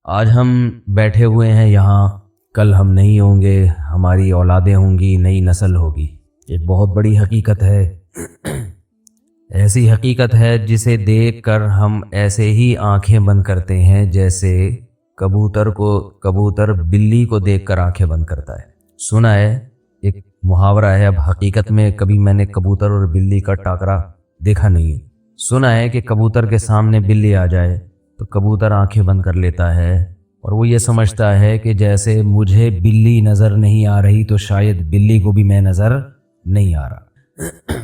آج ہم بیٹھے ہوئے ہیں یہاں، کل ہم نہیں ہوں گے، ہماری اولادیں ہوں گی، نئی نسل ہوگی۔ ایک بہت بڑی حقیقت ہے، ایسی حقیقت ہے جسے دیکھ کر ہم ایسے ہی آنکھیں بند کرتے ہیں جیسے کبوتر بلی کو دیکھ کر آنکھیں بند کرتا ہے۔ سنا ہے، ایک محاورہ ہے، اب حقیقت میں کبھی میں نے کبوتر اور بلی کا ٹاکرا دیکھا نہیں ہے۔ سنا ہے کہ کبوتر کے سامنے بلی آ جائے تو کبوتر آنکھیں بند کر لیتا ہے اور وہ یہ سمجھتا ہے کہ جیسے مجھے بلی نظر نہیں آ رہی تو شاید بلی کو بھی میں نظر نہیں آ رہا۔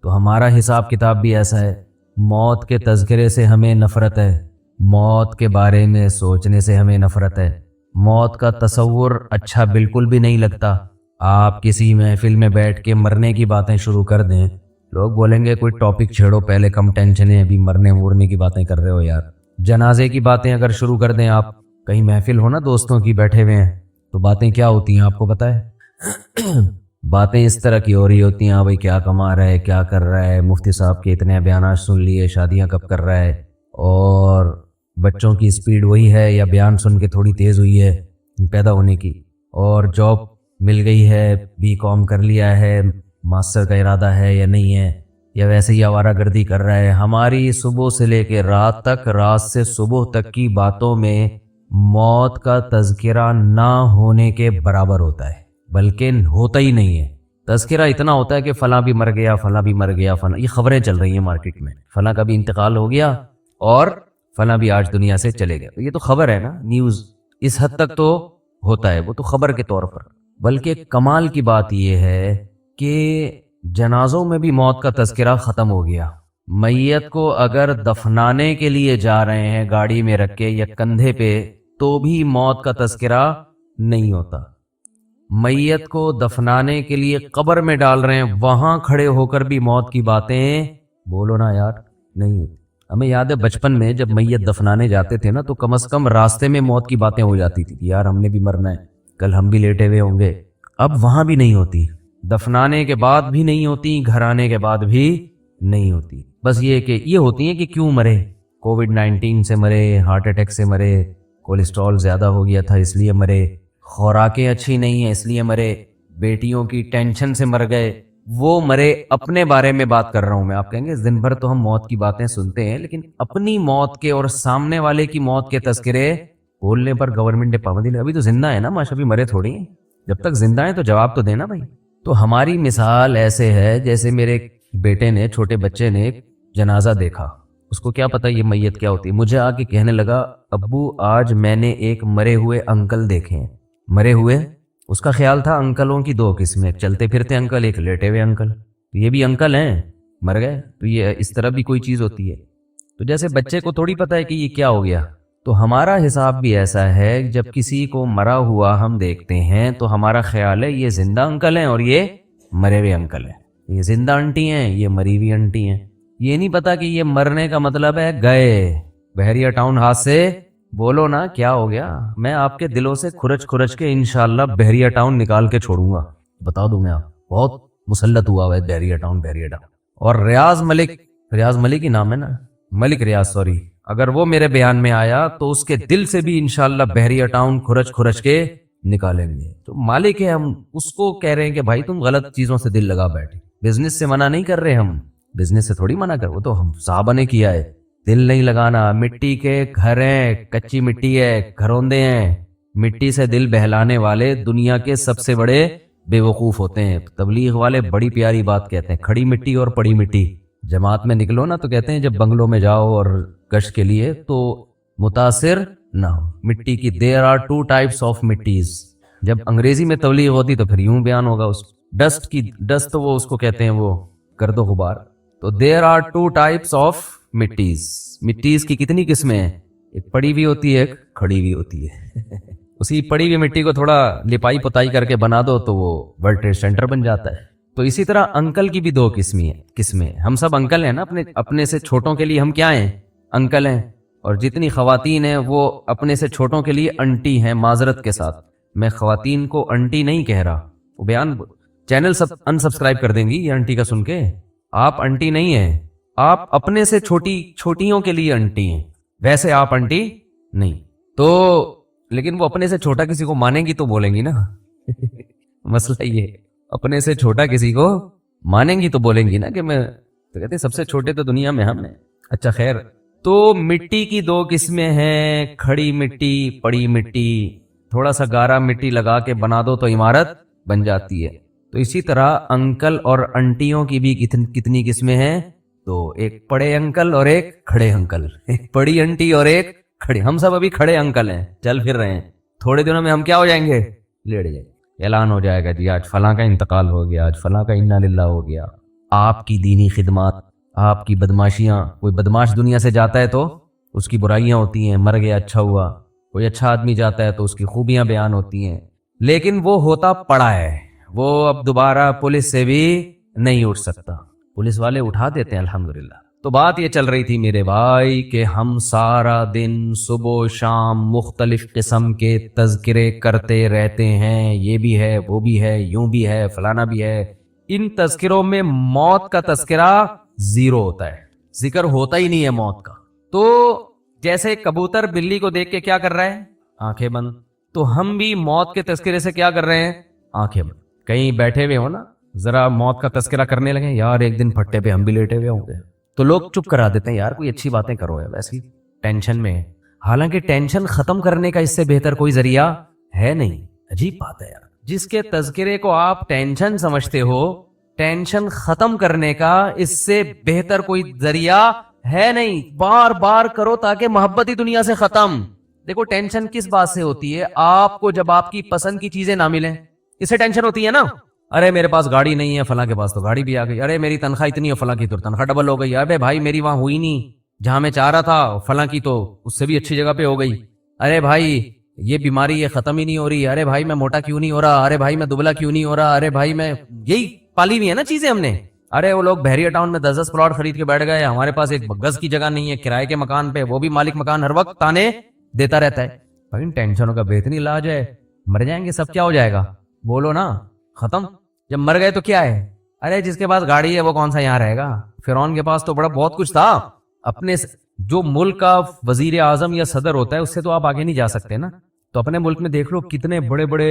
تو ہمارا حساب کتاب بھی ایسا ہے۔ موت کے تذکرے سے ہمیں نفرت ہے، موت کے بارے میں سوچنے سے ہمیں نفرت ہے، موت کا تصور اچھا بالکل بھی نہیں لگتا۔ آپ کسی محفل میں بیٹھ کے مرنے کی باتیں شروع کر دیں، لوگ بولیں گے کوئی ٹاپک چھیڑو، پہلے کم ٹینشن ہے، ابھی مرنے کی باتیں کر رہے ہو یار۔ جنازے کی باتیں اگر شروع کر دیں، آپ کہیں محفل ہو نا دوستوں کی بیٹھے ہوئے ہیں، تو باتیں کیا ہوتی ہیں آپ کو پتہ ہے؟ باتیں اس طرح کی ہو رہی ہوتی ہیں، ہاں بھائی کیا کما رہا ہے، کیا کر رہا ہے، مفتی صاحب کے اتنے بیانات سن لیے، شادیاں کب کر رہا ہے، اور بچوں کی سپیڈ وہی ہے یا بیان سن کے تھوڑی تیز ہوئی ہے پیدا ہونے کی، اور جاب مل گئی ہے، BCom کر لیا ہے، ماسٹر کا ارادہ ہے یا نہیں ہے، یا ویسے ہی آوارہ گردی کر رہا ہے۔ ہماری صبح سے لے کے رات تک، رات سے صبح تک کی باتوں میں موت کا تذکرہ نہ ہونے کے برابر ہوتا ہے، بلکہ ہوتا ہی نہیں ہے۔ تذکرہ اتنا ہوتا ہے کہ فلاں بھی مر گیا، فلاں بھی مر گیا، فلاں، یہ خبریں چل رہی ہیں مارکیٹ میں، فلاں کا بھی انتقال ہو گیا اور فلاں بھی آج دنیا سے چلے گئے۔ تو یہ تو خبر ہے نا، نیوز اس حد تک تو ہوتا ہے، وہ تو خبر کے طور پر۔ بلکہ کمال کی بات یہ ہے کہ جنازوں میں بھی موت کا تذکرہ ختم ہو گیا۔ میت کو اگر دفنانے کے لیے جا رہے ہیں گاڑی میں رکھ کے یا کندھے پہ، تو بھی موت کا تذکرہ نہیں ہوتا۔ میت کو دفنانے کے لیے قبر میں ڈال رہے ہیں، وہاں کھڑے ہو کر بھی موت کی باتیں بولو نا یار، نہیں ہوتی۔ ہمیں یاد ہے بچپن میں جب میت دفنانے جاتے تھے نا، تو کم از کم راستے میں موت کی باتیں ہو جاتی تھی، یار ہم نے بھی مرنا ہے، کل ہم بھی لیٹے ہوئے ہوں گے۔ اب وہاں بھی نہیں ہوتی، دفنانے کے بعد بھی نہیں ہوتی، گھر آنے کے بعد بھی نہیں ہوتی۔ بس یہ کہ یہ ہوتی ہیں کہ کیوں مرے، کووڈ-19 سے مرے، ہارٹ اٹیک سے مرے، کولیسٹرول زیادہ ہو گیا تھا اس لیے مرے، خوراکیں اچھی نہیں ہیں اس لیے مرے، بیٹیوں کی ٹینشن سے مر گئے، وہ مرے۔ اپنے بارے میں بات کر رہا ہوں میں۔ آپ کہیں گے دن بھر تو ہم موت کی باتیں سنتے ہیں، لیکن اپنی موت کے اور سامنے والے کی موت کے تذکرے بولنے پر گورنمنٹ نے پابندی لگائی۔ ابھی تو زندہ ہے نا ماشا، ابھی مرے تھوڑی ہیں، جب تک زندہ ہیں تو جواب تو دینا بھائی۔ تو ہماری مثال ایسے ہے جیسے میرے بیٹے نے، چھوٹے بچے نے جنازہ دیکھا، اس کو کیا پتہ یہ میت کیا ہوتی ہے، مجھے آ کے کہنے لگا ابو آج میں نے ایک مرے ہوئے انکل دیکھے ہیں۔ مرے ہوئے، اس کا خیال تھا انکلوں کی دو قسمیں، ایک چلتے پھرتے انکل، ایک لیٹے ہوئے انکل۔ یہ بھی انکل ہیں، مر گئے، تو یہ اس طرح بھی کوئی چیز ہوتی ہے۔ تو جیسے بچے کو تھوڑی پتہ ہے کہ یہ کیا ہو گیا، تو ہمارا حساب بھی ایسا ہے، جب کسی کو مرا ہوا ہم دیکھتے ہیں تو ہمارا خیال ہے یہ زندہ انکل ہیں اور یہ مرے ہوئے انکل ہیں، یہ زندہ انٹی ہیں، یہ مری ہوئی انٹی ہیں۔ یہ نہیں پتا کہ یہ مرنے کا مطلب ہے گئے۔ بحریہ ٹاؤن ہاتھ سے بولو نا کیا ہو گیا، میں آپ کے دلوں سے کھرچ کے انشاءاللہ بحریہ ٹاؤن نکال کے چھوڑوں گا، بتا دوں میں آپ، بہت مسلط ہوا ہے بحریہ ٹاؤن۔ اور ریاض ملک ہی نام ہے نا، ملک ریاض، سوری، اگر وہ میرے بیان میں آیا تو اس کے دل سے بھی انشاءاللہ بحریہ ٹاؤن کھرچ کے نکالیں گے۔ تو مالک ہے، ہم اس کو کہہ رہے ہیں کہ بھائی تم غلط چیزوں سے دل لگا بیٹھے۔ بزنس سے منع نہیں کر رہے ہم، بزنس سے تھوڑی منع کر، وہ تو ہم صحابہ نے کیا ہے، دل نہیں لگانا۔ مٹی کے گھر ہیں، کچی مٹی ہے، گھروندے ہیں، مٹی سے دل بہلانے والے دنیا کے سب سے بڑے بے وقوف ہوتے ہیں۔ تبلیغ والے بڑی پیاری بات کہتے ہیں، کھڑی مٹی اور پڑی مٹی۔ جماعت میں نکلو نا تو کہتے ہیں جب بنگلوں میں جاؤ اور گشت کے لیے تو متاثر نہ ہو مٹی کی۔ there are two types of مٹیز۔ جب انگریزی میں تبلیغ ہوتی تو پھر یوں بیان ہوگا، اس ڈسٹ تو وہ اس کو کہتے ہیں وہ گرد و غبار۔ تو there are two types of مٹیز کی کتنی قسمیں ہیں، ایک پڑی ہوئی ہوتی ہے، ایک کھڑی ہوئی ہوتی ہے۔ اسی پڑی ہوئی مٹی کو تھوڑا لپائی پتائی کر کے بنا دو تو وہ ورلڈ ٹریڈ سینٹر بن جاتا ہے۔ تو اسی طرح انکل کی بھی دو قسمیں، ہم سب انکل ہیں نا، اپنے سے چھوٹوں کے لیے ہم کیا ہیں، انکل ہیں، اور جتنی خواتین ہیں وہ اپنے سے چھوٹوں کے لیے انٹی ہیں۔ معذرت کے ساتھ میں خواتین کو انٹی نہیں کہہ رہا، وہ بیان چینل سب انسبسکرائب کر دیں گی یہ انٹی کا سن کے۔ آپ انٹی نہیں ہیں، آپ اپنے سے چھوٹیوں کے لیے انٹی ہیں، ویسے آپ انٹی نہیں۔ تو لیکن وہ اپنے سے چھوٹا کسی کو مانیں گی تو بولیں گی نا مسئلہ یہ اپنے سے چھوٹا کسی کو مانیں گی تو بولیں گی نا کہ میں تو کہتے سب سے چھوٹے تو دنیا میں ہم ہیں. اچھا خیر، تو مٹی کی دو قسمیں ہیں، کھڑی مٹی، پڑی مٹی. تھوڑا سا گارا مٹی لگا کے بنا دو تو عمارت بن جاتی ہے. تو اسی طرح انکل اور انٹیوں کی بھی کتنی قسمیں ہیں؟ تو ایک پڑے انکل اور ایک کھڑے انکل، ایک پڑی انٹی اور ایک کھڑے. ہم سب ابھی کھڑے انکل ہیں، چل پھر رہے ہیں. تھوڑے دنوں میں ہم کیا ہو جائیں گے؟ لیٹ جائیں گے. اعلان ہو جائے گا جی آج فلاں کا انتقال ہو گیا، آج فلاں کا انا للہ ہو گیا. آپ کی دینی خدمات، آپ کی بدماشیاں، کوئی بدماش دنیا سے جاتا ہے تو اس کی برائیاں ہوتی ہیں، مر گیا اچھا ہوا. کوئی اچھا آدمی جاتا ہے تو اس کی خوبیاں بیان ہوتی ہیں، لیکن وہ ہوتا پڑا ہے، وہ اب دوبارہ پولیس سے بھی نہیں اٹھ سکتا. پولیس والے اٹھا دیتے ہیں الحمدللہ. تو بات یہ چل رہی تھی میرے بھائی کہ ہم سارا دن صبح و شام مختلف قسم کے تذکرے کرتے رہتے ہیں، یہ بھی ہے، وہ بھی ہے، یوں بھی ہے، فلانا بھی ہے. ان تذکروں میں موت کا تذکرہ زیرو ہوتا ہے، ذکر ہوتا ہی نہیں ہے موت کا. تو جیسے کبوتر بلی کو دیکھ کے کیا کر رہا ہے؟ آنکھیں بند. تو ہم بھی موت کے تذکرے سے کیا کر رہے ہیں؟ آنکھیں بند. کہیں بیٹھے ہوئے ہو نا، ذرا موت کا تذکرہ کرنے لگے، یار ایک دن پھٹے پہ ہم بھی لیٹے ہوئے ہوں گے، تو لوگ چپ کرا دیتے ہیں، یار کوئی اچھی باتیں کرو ہے، ویسی ٹینشن میں ہے. حالانکہ ٹینشن ختم کرنے کا اس سے بہتر کوئی ذریعہ ہے نہیں. عجیب بات ہے یار، جس کے تذکرے کو آپ ٹینشن سمجھتے ہو، ٹینشن ختم کرنے کا اس سے بہتر کوئی ذریعہ ہے نہیں. بار بار کرو تاکہ محبت ہی دنیا سے ختم. دیکھو ٹینشن کس بات سے ہوتی ہے؟ آپ کو جب آپ کی پسند کی چیزیں نہ ملیں، اس سے ٹینشن ہوتی ہے نا. ارے میرے پاس گاڑی نہیں ہے، فلاں کے پاس تو گاڑی بھی آ گئی. ارے میری تنخواہ اتنی ہے، فلاں کی تو تنخواہ ڈبل ہو گئی. ارے بھائی میری وہاں ہوئی نہیں جہاں میں چاہ رہا تھا، فلاں کی تو اس سے بھی اچھی جگہ پہ ہو گئی. ارے بھائی یہ بیماری یہ ختم ہی نہیں ہو رہی. ارے بھائی میں موٹا کیوں نہیں ہو رہا. ارے بھائی میں دبلا کیوں نہیں ہو رہا. ارے بھائی میں، یہی پالی ہوئی ہے نا چیزیں ہم نے. ارے وہ لوگ بحریہ ٹاؤن میں 10 پلاٹ خرید کے بیٹھ گئے، ہمارے پاس ایک گز کی جگہ نہیں ہے کرائے کے مکان پہ، وہ بھی مالک مکان ہر وقت تانے دیتا رہتا ہے. بھائی ان ٹینشنوں کا بہترین علاج ہے، مر جائیں گے سب، کیا ہو جائے گا؟ بولو نا، ختم. جب مر گئے تو کیا ہے؟ ارے جس کے پاس گاڑی ہے وہ کون سا یہاں رہے گا؟ فرعون کے پاس تو بڑا بہت کچھ تھا. اپنے جو ملک کا وزیر اعظم یا صدر ہوتا ہے اس سے تو آپ آگے نہیں جا سکتے نا. تو اپنے ملک میں دیکھ لو کتنے بڑے بڑے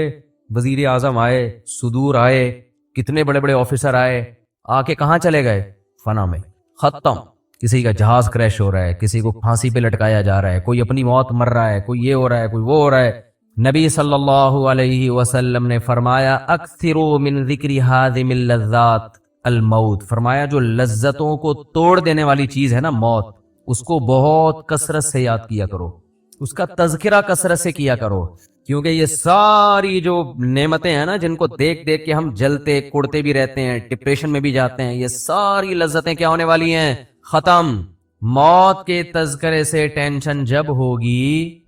وزیر اعظم آئے، صدور آئے، کتنے بڑے بڑے آفیسر آئے، آ کے کہاں چلے گئے؟ فنا میں، ختم. کسی کا جہاز کریش ہو رہا ہے، کسی کو پھانسی پہ لٹکایا جا رہا ہے، کوئی اپنی موت مر رہا ہے، کوئی یہ ہو رہا ہے، کوئی وہ ہو رہا ہے. نبی صلی اللہ علیہ وسلم نے فرمایا اکثروا من ذکر ہادم اللذات الموت. فرمایا جو لذتوں کو توڑ دینے والی چیز ہے نا موت، اس کو بہت کثرت سے یاد کیا کرو، اس کا تذکرہ کثرت سے کیا کرو. کیونکہ یہ ساری جو نعمتیں ہیں نا جن کو دیکھ دیکھ کے ہم جلتے کڑتے بھی رہتے ہیں، ڈپریشن میں بھی جاتے ہیں، یہ ساری لذتیں کیا ہونے والی ہیں؟ ختم. موت کے تذکرے سے ٹینشن جب ہوگی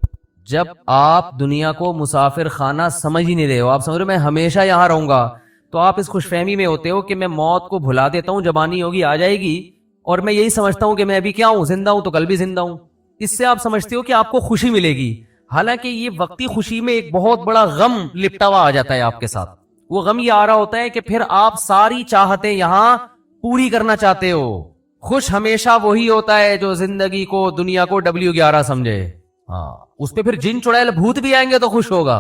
جب آپ دنیا کو مسافر خانہ سمجھ ہی نہیں رہے ہو، آپ سمجھ رہے ہو میں ہمیشہ یہاں رہوں گا، تو آپ اس خوش فہمی میں ہوتے ہو کہ میں موت کو بھلا دیتا ہوں، جب آنی ہوگی آ جائے گی، اور میں یہی سمجھتا ہوں کہ میں ابھی کیا ہوں، زندہ ہوں تو کل بھی زندہ ہوں. اس سے آپ سمجھتے ہو کہ آپ کو خوشی ملے گی، حالانکہ یہ وقتی خوشی میں ایک بہت بڑا غم لپٹا ہوا آ جاتا ہے آپ کے ساتھ. وہ غم یہ آ رہا ہوتا ہے کہ پھر آپ ساری چاہتیں یہاں پوری کرنا چاہتے ہو. خوش ہمیشہ وہی ہوتا ہے جو زندگی کو، دنیا کو W11 سمجھے. ہاں اس پہ پھر جن چڑیل بھوت بھی آئیں گے تو خوش ہوگا.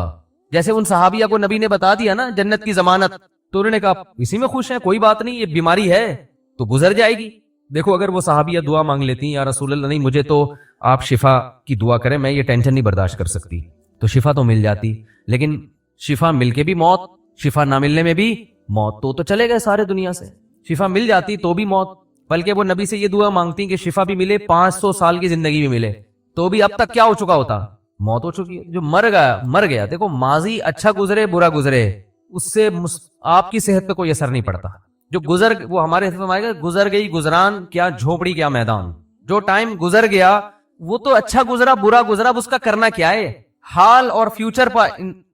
جیسے ان صحابیہ کو نبی نے بتا دیا نا جنت کی ضمانت، تو انہوں نے کہا اسی میں خوش ہیں، کوئی بات نہیں، یہ بیماری ہے تو گزر جائے گی. دیکھو اگر وہ صحابیہ دعا مانگ لیتی یا رسول اللہ نہیں مجھے تو آپ شفا کی دعا کریں، میں یہ ٹینشن نہیں برداشت کر سکتی، تو شفا تو مل جاتی. لیکن شفا مل کے بھی موت، شفا نہ ملنے میں بھی موت، تو چلے گئے سارے دنیا سے. شفا مل جاتی تو بھی موت، بلکہ وہ نبی سے یہ دعا مانگتی کہ شفا بھی ملے، 500 سال کی زندگی بھی ملے، تو بھی اب تک کیا ہو چکا ہوتا؟ موت ہو چکی ہے. جو مر گیا مر گیا. دیکھو ماضی اچھا گزرے برا گزرے اس سے آپ کی صحت پہ کوئی اثر نہیں پڑتا. جو وہ ہمارے حدیث میں آئے گا گزر گئی گزران کیا جھوپڑی کیا میدان. جو ٹائم گزر گیا وہ تو اچھا گزرا برا گزرا، اب اس کا کرنا کیا ہے؟ حال اور فیوچر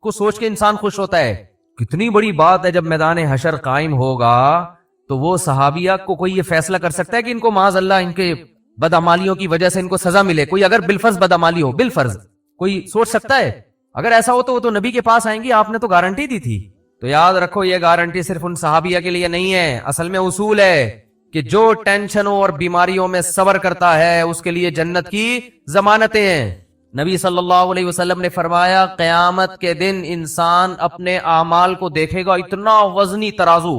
کو سوچ کے انسان خوش ہوتا ہے. کتنی بڑی بات ہے جب میدان حشر قائم ہوگا تو وہ صحابیہ کو کوئی یہ فیصلہ کر سکتا ہے کہ ان کو معاذ اللہ ان کے بدعمالیوں کی وجہ سے ان کو سزا ملے؟ کوئی اگر بالفرض بدعمالی ہو، بالفرض کوئی سوچ سکتا ہے؟ اگر ایسا ہو تو وہ تو نبی کے پاس آئیں گی، آپ نے تو گارنٹی دی تھی. تو یاد رکھو یہ گارنٹی صرف ان صحابیہ کے لیے نہیں ہے، اصل میں اصول ہے کہ جو ٹینشنوں اور بیماریوں میں صبر کرتا ہے اس کے لیے جنت کی ضمانتیں ہیں. نبی صلی اللہ علیہ وسلم نے فرمایا قیامت کے دن انسان اپنے اعمال کو دیکھے گا اتنا وزنی ترازو،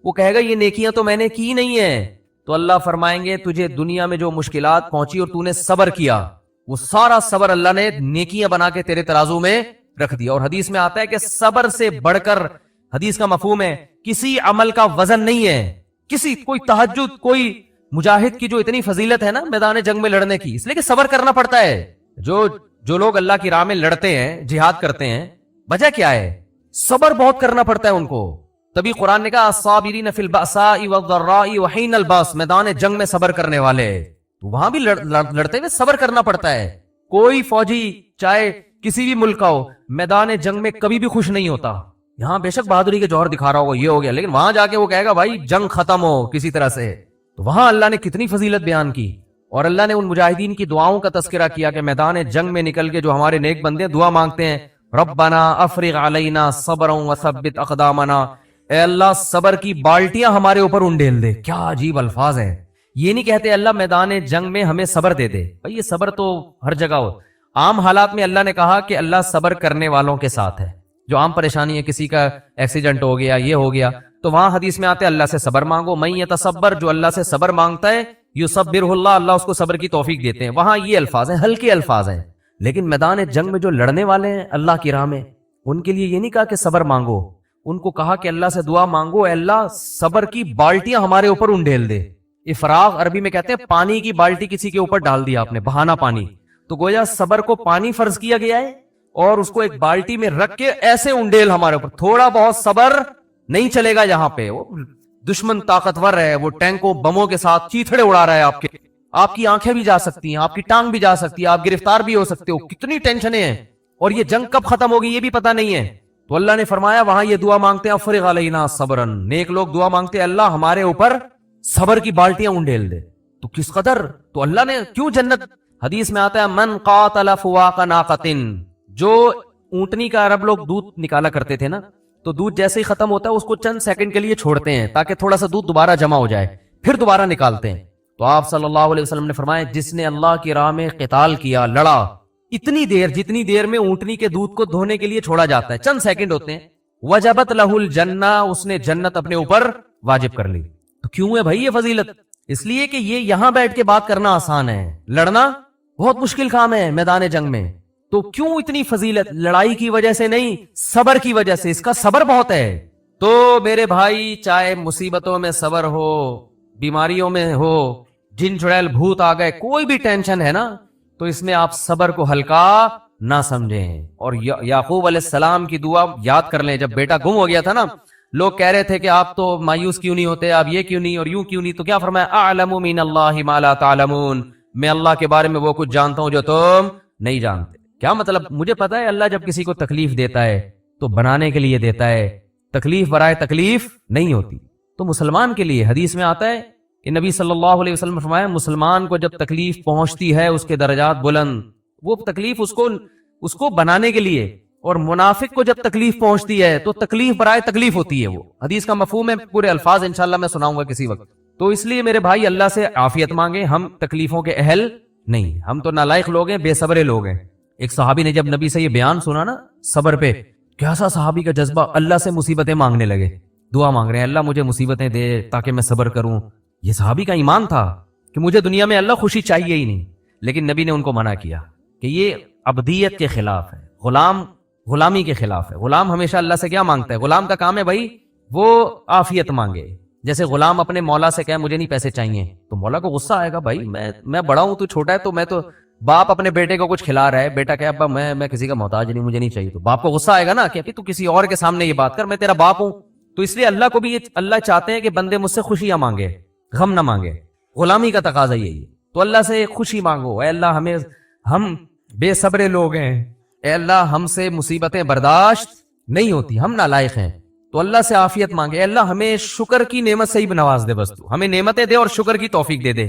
وہ کہے گا یہ نیکیاں تو میں نے کی نہیں ہیں، تو اللہ فرمائیں گے تجھے دنیا میں جو مشکلات پہنچی اور تو نے صبر کیا، وہ سارا صبر اللہ نے نیکیاں بنا کے تیرے ترازو میں رکھ دیا۔ اور حدیث میں آتا ہے کہ صبر سے بڑھ کر، حدیث کا مفہوم ہے، کسی عمل کا وزن نہیں ہے، کوئی تہجد، کوئی مجاہد کی جو اتنی فضیلت ہے نا میدان جنگ میں لڑنے کی، اس لیے کہ صبر کرنا پڑتا ہے۔ جو لوگ اللہ کی راہ میں لڑتے ہیں، جہاد کرتے ہیں، وجہ کیا ہے؟ صبر بہت کرنا پڑتا ہے ان کو۔ تبھی قرآن نے کہا الصابرین فی البأساء والضراء وحین الباس، میدان جنگ میں صبر کرنے والے، تو وہاں بھی لڑتے ہوئے صبر کرنا پڑتا ہے۔ کوئی فوجی چاہے کسی بھی ملک کا ہو، میدان جنگ میں کبھی بھی خوش نہیں ہوتا۔ یہاں بے شک بہادری کے جوہر دکھا رہا ہوگا، یہ ہو گیا، لیکن وہاں جا کے وہ کہے گا بھائی جنگ ختم ہو کسی طرح سے۔ تو وہاں اللہ نے کتنی فضیلت بیان کی، اور اللہ نے ان مجاہدین کی دعاؤں کا تذکرہ کیا کہ میدان جنگ میں نکل کے جو ہمارے نیک بندے دعا مانگتے ہیں، ربنا افرغ علینا صبرا وثبت اقدامنا، اے اللہ صبر کی بالٹیاں ہمارے اوپر انڈیل دے۔ کیا عجیب الفاظ ہیں، یہ نہیں کہتے اللہ میدان جنگ میں ہمیں صبر دے دے، بھائی یہ صبر تو ہر جگہ ہو۔ عام حالات میں اللہ نے کہا کہ اللہ صبر کرنے والوں کے ساتھ ہے، جو عام پریشانی ہے، کسی کا ایکسیڈنٹ ہو گیا، یہ ہو گیا، تو وہاں حدیث میں آتے اللہ سے صبر مانگو، من یتصبر، جو اللہ سے صبر مانگتا ہے، یصبرہ اللہ، اللہ اس کو صبر کی توفیق دیتے ہیں۔ وہاں یہ الفاظ ہیں، ہلکے الفاظ ہیں، لیکن میدان جنگ میں جو لڑنے والے ہیں اللہ کی راہ میں، ان کے لیے یہ نہیں کہا کہ صبر مانگو، ان کو کہا کہ اللہ سے دعا مانگو، اے اللہ صبر کی بالٹیاں ہمارے اوپر انڈیل دے۔ افراغ عربی میں کہتے ہیں پانی کی بالٹی کسی کے اوپر ڈال دیا آپ نے، بہانا پانی، تو گویا صبر کو پانی فرض کیا گیا ہے، اور اس کو ایک بالٹی میں رکھ کے ایسے انڈیل ہمارے اوپر۔ تھوڑا بہت صبر نہیں چلے گا یہاں پہ، وہ دشمن طاقتور ہے، وہ ٹینکوں بموں کے ساتھ چیتھڑے اڑا رہا ہے، آپ کی آنکھیں بھی جا سکتی ہیں، آپ کی ٹانگ بھی جا سکتی ہے، آپ گرفتار بھی ہو سکتے ہو، کتنی ٹینشنیں ہیں، اور یہ جنگ کب ختم ہوگی یہ بھی پتہ نہیں ہے۔ تو اللہ نے فرمایا وہاں یہ دعا مانگتے ہیں افرغ علینا صبرا، نیک لوگ دعا مانگتے ہیں اللہ ہمارے اوپر صبر کی بالٹیاں انڈیل دے۔ تو کس قدر، تو اللہ نے کیوں جنت، حدیث میں آتا ہے من قاتل فواق ناقۃ، جو اونٹنی کا عرب لوگ دودھ نکالا کرتے تھے نا، تو دودھ جیسے ہی ختم ہوتا ہے اس کو چند سیکنڈ کے لیے چھوڑتے ہیں تاکہ تھوڑا سا دودھ دوبارہ جمع ہو جائے، پھر دوبارہ نکالتے ہیں۔ تو آپ صلی اللہ علیہ وسلم نے فرمایا جس نے اللہ کی راہ میں قتال کیا، لڑا، اتنی دیر جتنی دیر میں اونٹنی کے دودھ کو دھونے کے لیے چھوڑا جاتا ہے، چند سیکنڈ ہوتے ہیں، وجبت لہ الجنہ، اس نے جنت اپنے اوپر واجب کر لی۔ تو کیوں ہے بھائی یہ فضیلت؟ اس لیے کہ یہ یہاں بیٹھ کے بات کرنا آسان ہے، لڑنا بہت مشکل کام ہے میدان جنگ میں۔ تو کیوں اتنی فضیلت؟ لڑائی کی وجہ سے نہیں، صبر کی وجہ سے، اس کا صبر بہت ہے۔ تو میرے بھائی چاہے مصیبتوں میں صبر ہو، بیماریوں میں ہو، جن چڑیل بھوت آ گئے، کوئی بھی ٹینشن ہے نا، تو اس میں آپ صبر کو ہلکا نہ سمجھیں۔ اور یعقوب علیہ السلام کی دعا یاد کر لیں، جب بیٹا گم ہو گیا تھا نا، لوگ کہہ رہے تھے کہ آپ تو مایوس کیوں نہیں ہوتے، آپ یہ کیوں نہیں اور یوں کیوں نہیں، تو کیا فرمایا اعلم من اللہ ما لا تعلمون، میں اللہ کے بارے میں وہ کچھ جانتا ہوں جو تم نہیں جانتے۔ کیا مطلب؟ مجھے پتا ہے اللہ جب کسی کو تکلیف دیتا ہے تو بنانے کے لیے دیتا ہے، تکلیف برائے تکلیف نہیں ہوتی۔ تو مسلمان کے لیے حدیث میں آتا ہے کہ نبی صلی اللہ علیہ وسلم نے فرمایا مسلمان کو جب تکلیف پہنچتی ہے اس کے درجات بلند، وہ تکلیف اس کو بنانے کے لیے، اور منافق کو جب تکلیف پہنچتی ہے تو تکلیف برائے تکلیف ہوتی ہے۔ وہ حدیث کا مفہوم ہے، پورے الفاظ انشاءاللہ میں سناؤں گا کسی وقت۔ تو اس لیے میرے بھائی اللہ سے عافیت مانگیں، ہم تکلیفوں کے اہل نہیں، ہم تو نالائق لوگ ہیں، بے صبرے لوگ ہیں۔ ایک صحابی نے جب نبی سے یہ بیان سنا نا صبر پہ، کیسا صحابی کا جذبہ، اللہ سے مصیبتیں مانگنے لگے، دعا مانگ رہے ہیں اللہ مجھے مصیبتیں دے تاکہ میں صبر کروں۔ یہ صحابی کا ایمان تھا کہ مجھے دنیا میں اللہ خوشی چاہیے ہی نہیں، لیکن نبی نے ان کو منع کیا کہ یہ عبدیت کے خلاف ہے، غلامی کے خلاف ہے۔ غلام ہمیشہ اللہ سے کیا مانگتا ہے؟ غلام کا کام ہے بھائی وہ عافیت مانگے۔ جیسے غلام اپنے مولا سے کہے مجھے نہیں پیسے چاہیے، تو مولا کو غصہ آئے گا، بھائی میں بڑا ہوں تو چھوٹا ہے، تو میں تو باپ اپنے بیٹے کو کچھ کھلا رہا ہے، بیٹا کہ ابا میں کسی کا محتاج نہیں، مجھے نہیں چاہیے، تو باپ کو غصہ آئے گا نا کہ تو کسی اور کے سامنے یہ بات کر، میں تیرا باپ ہوں۔ تو اس لیے اللہ کو بھی اللہ چاہتے ہیں کہ بندے مجھ سے خوشیاں مانگے، غم نہ مانگے۔ غلامی کا تقاضا یہی ہے۔ تو اللہ سے خوشی مانگو، اے اللہ ہم بے صبرے لوگ ہیں، اے اللہ ہم سے مصیبتیں برداشت نہیں ہوتی، ہم نالائق ہیں، تو اللہ سے عافیت مانگے، اے اللہ ہمیں شکر کی نعمت سے ہی نواز دے، بس تو ہمیں نعمتیں دے اور شکر کی توفیق دے دے۔